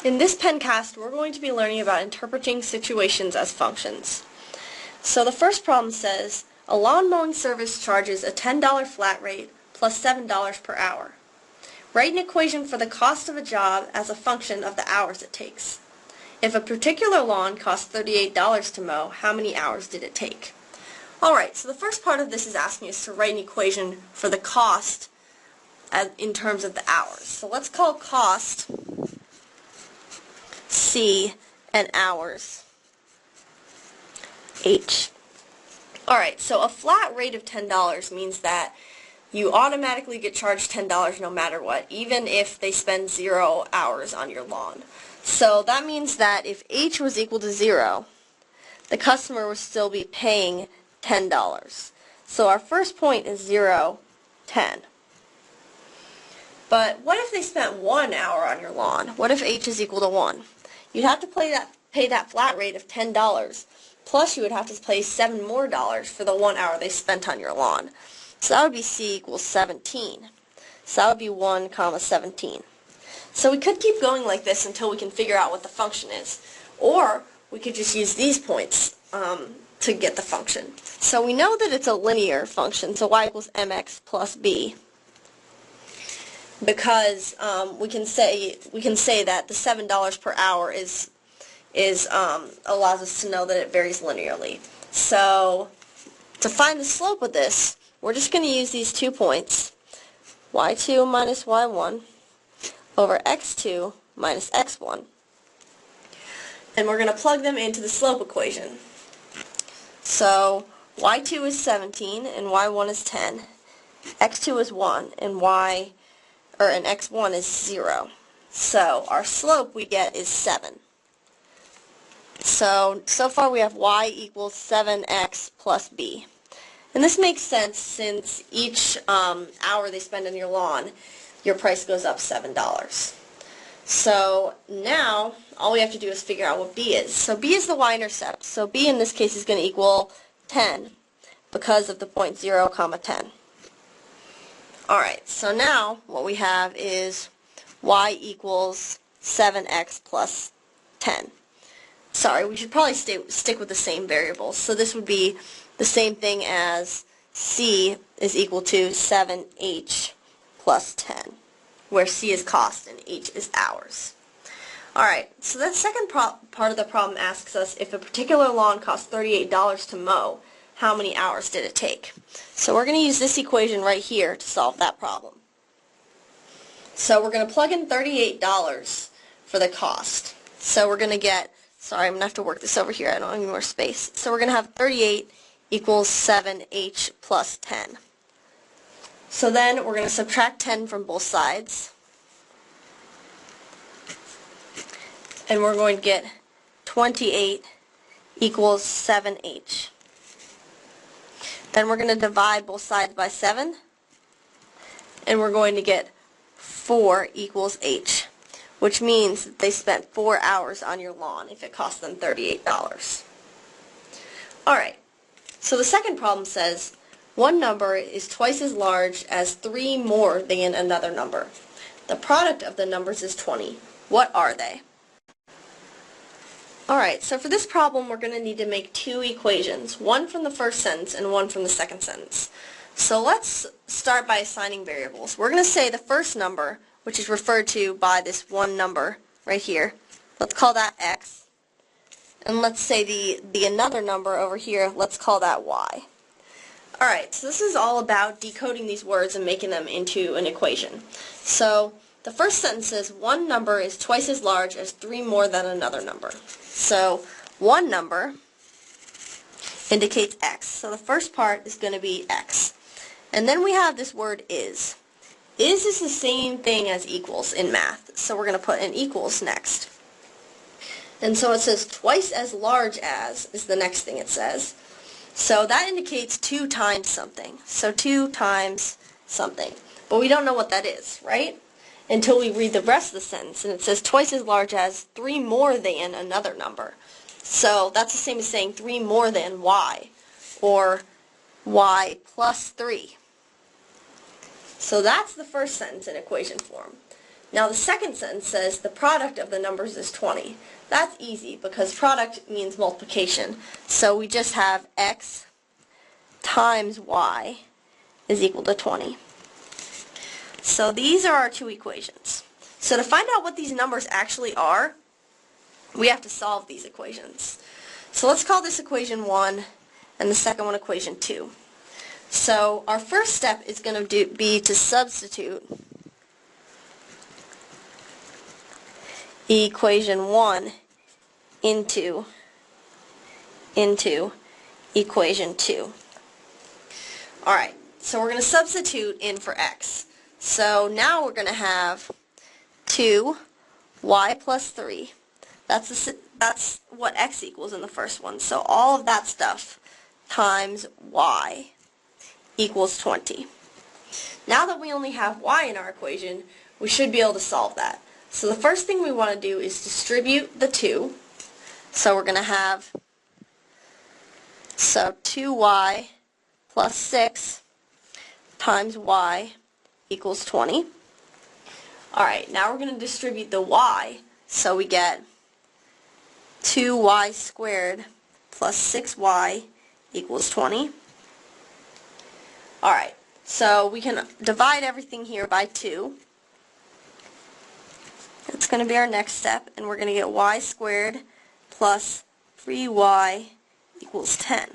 In this pencast, we're going to be learning about interpreting situations as functions. So the first problem says, a lawn mowing service charges a $10 flat rate plus $7 per hour. Write an equation for the cost of a job as a function of the hours it takes. If a particular lawn costs $38 to mow, how many hours did it take? Alright, so the first part of this is asking us to write an equation for the cost in terms of the hours. So let's call cost C and hours H. Alright, so a flat rate of $10 means that you automatically get charged $10 no matter what, even if they spend 0 hours on your lawn. So that means that if H was equal to 0, the customer would still be paying $10. So our first point is 0, 10. But what if they spent 1 hour on your lawn? What if H is equal to 1? You'd have to pay that flat rate of $10, plus you would have to pay $7 more for the 1 hour they spent on your lawn. So that would be C equals 17. So that would be 1 comma 17. So we could keep going like this until we can figure out what the function is. Or we could just use these points to get the function. So we know that it's a linear function, so y equals mx plus b. Because we can say that the $7 per hour allows us to know that it varies linearly. So to find the slope of this, we're just going to use these 2 points, y2 minus y1 over x2 minus x1. And we're going to plug them into the slope equation. So y2 is 17 and y1 is 10. x2 is 1 and x1 is 0. So our slope we get is 7. So far we have y equals 7x plus b. And this makes sense since each hour they spend on your lawn, your price goes up $7. So now all we have to do is figure out what b is. So b is the y-intercept. So b in this case is going to equal 10 because of the point 0, 10. Alright, so now what we have is y equals 7x plus 10. Sorry, we should probably stick with the same variables. So this would be the same thing as C is equal to 7h plus 10, where C is cost and H is hours. Alright, so the second part of the problem asks us if a particular lawn costs $38 to mow, how many hours did it take? So we're going to use this equation right here to solve that problem. So we're going to plug in $38 for the cost. So we're going to get, sorry, I'm going to have to work this over here, I don't have any more space. So we're going to have 38 equals 7h plus 10. So then we're going to subtract 10 from both sides. And we're going to get 28 equals 7h. Then we're going to divide both sides by 7. And we're going to get 4 equals h, which means that they spent 4 hours on your lawn if it cost them $38. Alright, so the second problem says, one number is twice as large as 3 more than another number. The product of the numbers is 20. What are they? Alright, so for this problem we're going to need to make 2 equations, one from the first sentence and one from the second sentence. So let's start by assigning variables. We're going to say the first number, which is referred to by this one number right here, let's call that x. And let's say the another number over here, let's call that y. Alright, so this is all about decoding these words and making them into an equation. So the first sentence says one number is twice as large as 3 more than another number. So one number indicates x. So the first part is going to be x. And then we have this word is. Is the same thing as equals in math. So we're going to put an equals next. And so it says twice as large as is the next thing it says. So that indicates 2 times something. So 2 times something. But we don't know what that is, right? Until we read the rest of the sentence, and it says twice as large as 3 more than another number. So that's the same as saying 3 more than y, or y plus 3. So that's the first sentence in equation form. Now the second sentence says the product of the numbers is 20. That's easy because product means multiplication. So we just have x times y is equal to 20. So these are our two equations. So to find out what these numbers actually are, we have to solve these equations. So let's call this equation 1 and the second one equation 2. So our first step is going to be to substitute equation 1 into equation 2. Alright, so we're going to substitute in for x. So now we're going to have 2y plus 3. That's what x equals in the first one. So all of that stuff times y equals 20. Now that we only have y in our equation, we should be able to solve that. So the first thing we want to do is distribute the 2. So we're going to have 2y plus 6 times y equals 20. Alright, now we're going to distribute the y, so we get 2y squared plus 6y equals 20. Alright, so we can divide everything here by 2. That's going to be our next step, and we're going to get y squared plus 3y equals 10.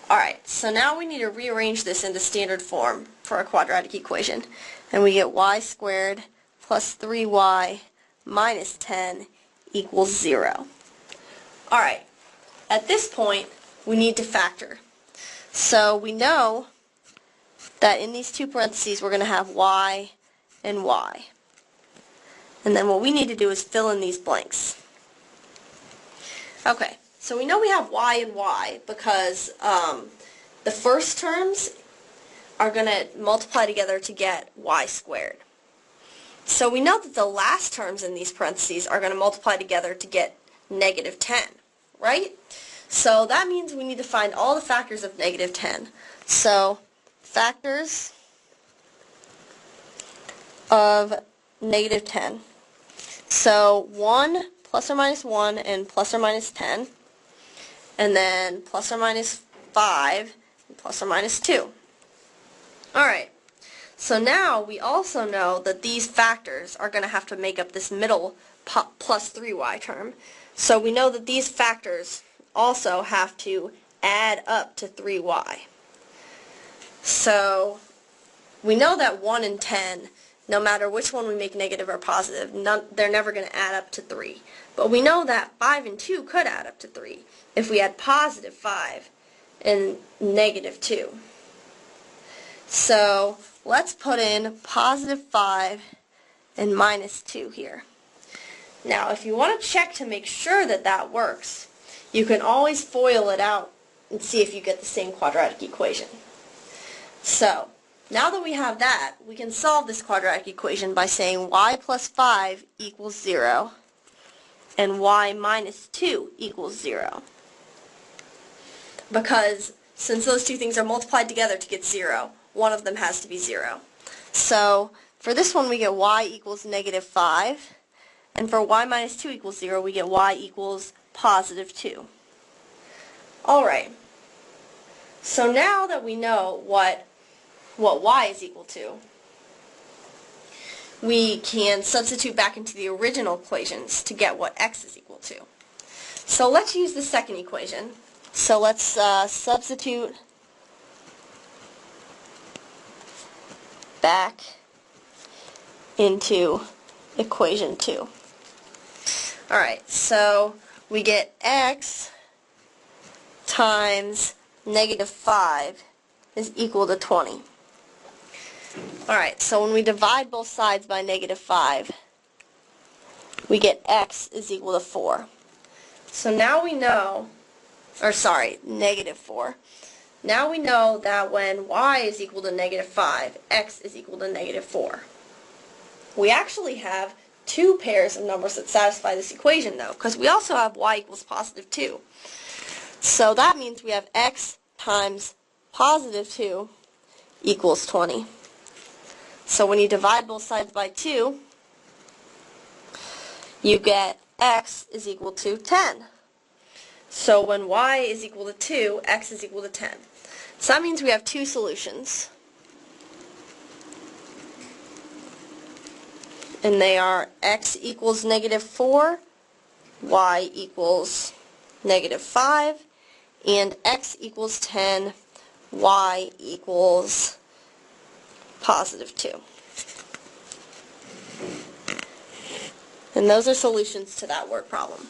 Alright, so now we need to rearrange this into standard form for our quadratic equation. And we get y squared plus 3y minus 10 equals 0. Alright, at this point we need to factor. So we know that in these two parentheses we're going to have y and y. And then what we need to do is fill in these blanks. Okay, so we know we have y and y because the first terms are going to multiply together to get y squared. So we know that the last terms in these parentheses are going to multiply together to get negative 10, right? So that means we need to find all the factors of negative 10. So factors of negative 10. So 1 plus or minus 1 and plus or minus 10. And then plus or minus 5 and plus or minus 2. Alright, so now we also know that these factors are going to have to make up this middle plus 3y term. So we know that these factors also have to add up to 3y. So we know that 1 and 10, no matter which one we make negative or positive, they're never going to add up to 3. But we know that 5 and 2 could add up to 3 if we had positive 5 and negative 2. So let's put in positive 5 and minus 2 here. Now if you want to check to make sure that that works, you can always FOIL it out and see if you get the same quadratic equation. So now that we have that, we can solve this quadratic equation by saying y plus 5 equals 0 and y minus 2 equals 0. Because since those two things are multiplied together to get 0, one of them has to be 0. So for this one we get y equals negative 5, and for y minus 2 equals 0 we get y equals positive 2. Alright, so now that we know what y is equal to, we can substitute back into the original equations to get what x is equal to. So let's use the second equation. So let's substitute back into equation 2. Alright, so we get x times negative 5 is equal to 20. Alright, so when we divide both sides by negative 5, we get x is equal to 4. So now we know, negative 4. Now we know that when y is equal to negative 5, x is equal to negative 4. We actually have two pairs of numbers that satisfy this equation though, because we also have y equals positive 2. So that means we have x times positive 2 equals 20. So when you divide both sides by 2, you get x is equal to 10. So when y is equal to 2, x is equal to 10. So that means we have two solutions. And they are x equals -4, y equals -5, and x equals 10, y equals +2. And those are solutions to that word problem.